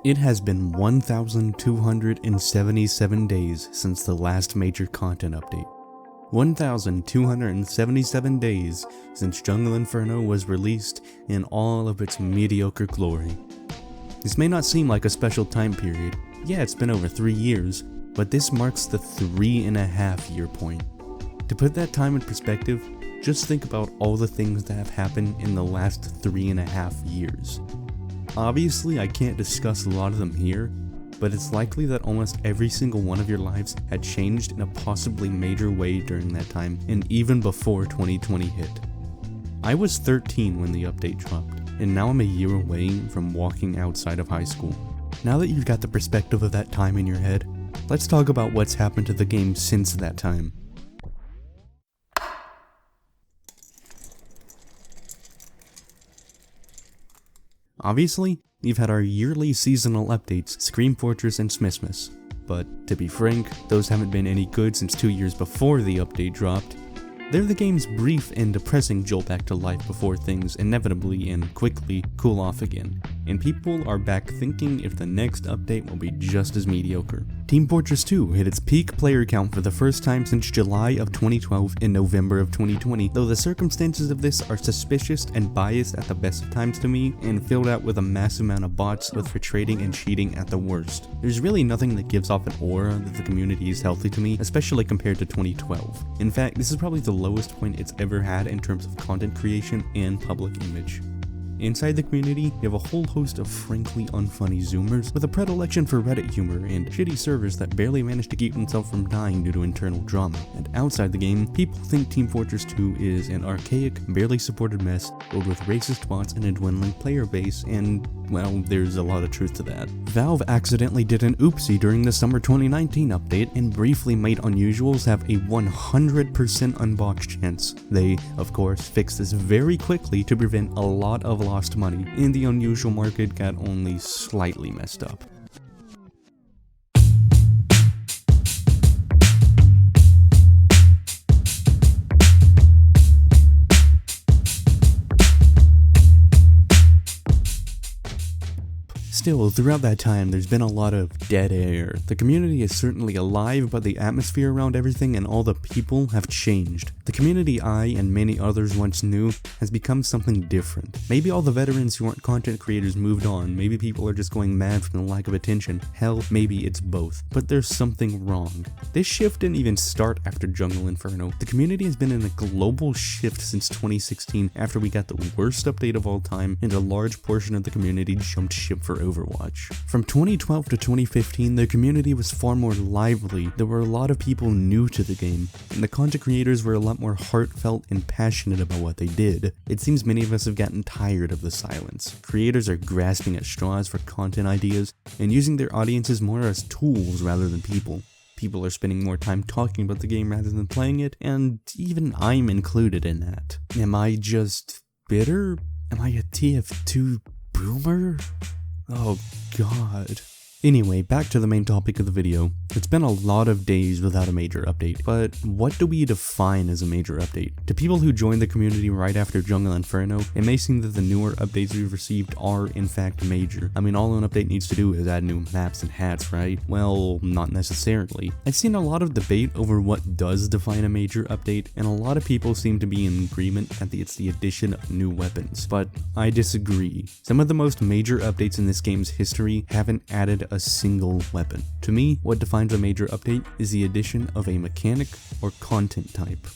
It has been 1,277 days since the last major content update. 1,277 days since Jungle Inferno was released in all of its mediocre glory. This may not seem like a special time period. Yeah, it's been over 3 years, but this marks the 3.5-year point. To put that time in perspective, just think about all the things that have happened in the last 3.5 years. Obviously, I can't discuss a lot of them here, but it's likely that almost every single one of your lives had changed in a possibly major way during that time, and even before 2020 hit. I was 13 when the update dropped, and now I'm a year away from walking outside of high school. Now that you've got the perspective of that time in your head, let's talk about what's happened to the game since that time. Obviously, we've had our yearly seasonal updates, Scream Fortress and Smithmas, but to be frank, those haven't been any good since 2 years before the update dropped. They're the game's brief and depressing jolt back to life before things inevitably and quickly cool off again, and people are back thinking if the next update will be just as mediocre. Team Fortress 2 hit its peak player count for the first time since July of 2012 and November of 2020, though the circumstances of this are suspicious and biased at the best of times to me, and filled out with a massive amount of bots with for trading and cheating at the worst. There's really nothing that gives off an aura that the community is healthy to me, especially compared to 2012. In fact, this is probably the lowest point it's ever had in terms of content creation and public image. Inside the community, you have a whole host of frankly unfunny Zoomers with a predilection for Reddit humor and shitty servers that barely manage to keep themselves from dying due to internal drama. And outside the game, people think Team Fortress 2 is an archaic, barely supported mess filled with racist bots and a dwindling player base, and, well, there's a lot of truth to that. Valve accidentally did an oopsie during the summer 2019 update and briefly made Unusuals have a 100% unbox chance. They, of course, fixed this very quickly to prevent a lot of lost money, and the Unusual market got only slightly messed up. Still, throughout that time, there's been a lot of dead air. The community is certainly alive, but the atmosphere around everything and all the people have changed. The community I and many others once knew has become something different. Maybe all the veterans who aren't content creators moved on, maybe people are just going mad from the lack of attention. Hell, maybe it's both. But there's something wrong. This shift didn't even start after Jungle Inferno. The community has been in a global shift since 2016 after we got the worst update of all time, and a large portion of the community jumped ship for Overwatch. From 2012 to 2015, the community was far more lively. There were a lot of people new to the game, and the content creators were a lot more heartfelt and passionate about what they did. It seems many of us have gotten tired of the silence. Creators are grasping at straws for content ideas and using their audiences more as tools rather than people. People are spending more time talking about the game rather than playing it, and even I'm included in that. Am I just bitter? Am I a TF2 boomer? Oh god. Anyway, back to the main topic of the video. It's been a lot of days without a major update, but what do we define as a major update? To people who joined the community right after Jungle Inferno, it may seem that the newer updates we've received are in fact major. I mean, all an update needs to do is add new maps and hats, right? Well, not necessarily. I've seen a lot of debate over what does define a major update, and a lot of people seem to be in agreement that it's the addition of new weapons, but I disagree. Some of the most major updates in this game's history haven't added a single weapon. To me, what defines a major update is the addition of a mechanic or content type.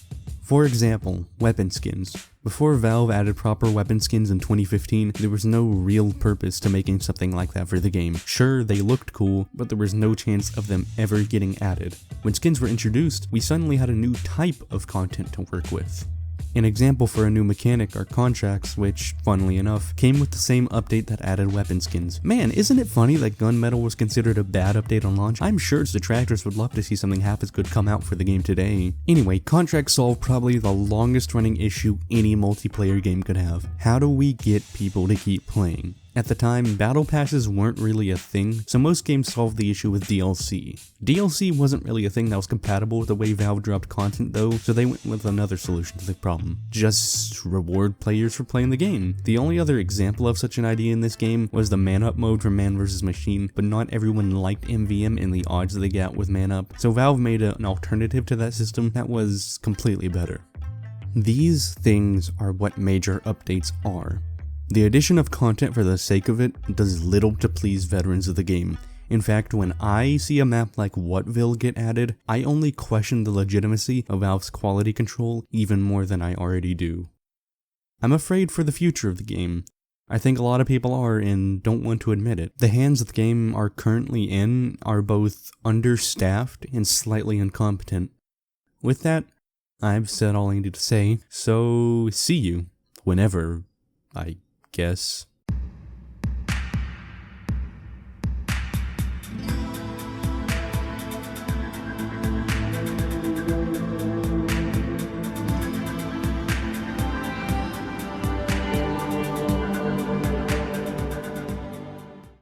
For example, weapon skins. Before Valve added proper weapon skins in 2015, there was no real purpose to making something like that for the game. Sure, they looked cool, but there was no chance of them ever getting added. When skins were introduced, we suddenly had a new type of content to work with. An example for a new mechanic are contracts, which, funnily enough, came with the same update that added weapon skins. Man, isn't it funny that Gunmetal was considered a bad update on launch? I'm sure its detractors would love to see something half as good come out for the game today. Anyway, contracts solve probably the longest running issue any multiplayer game could have. How do we get people to keep playing? At the time, battle passes weren't really a thing, so most games solved the issue with DLC. DLC wasn't really a thing that was compatible with the way Valve dropped content though, so they went with another solution to the problem. Just reward players for playing the game. The only other example of such an idea in this game was the Man Up mode for Man vs. Machine, but not everyone liked MVM and the odds they got with Man Up, so Valve made an alternative to that system that was completely better. These things are what major updates are. The addition of content for the sake of it does little to please veterans of the game. In fact, when I see a map like Whatville get added, I only question the legitimacy of Valve's quality control even more than I already do. I'm afraid for the future of the game. I think a lot of people are and don't want to admit it. The hands the game are currently in are both understaffed and slightly incompetent. With that, I've said all I need to say, so see you whenever, I guess.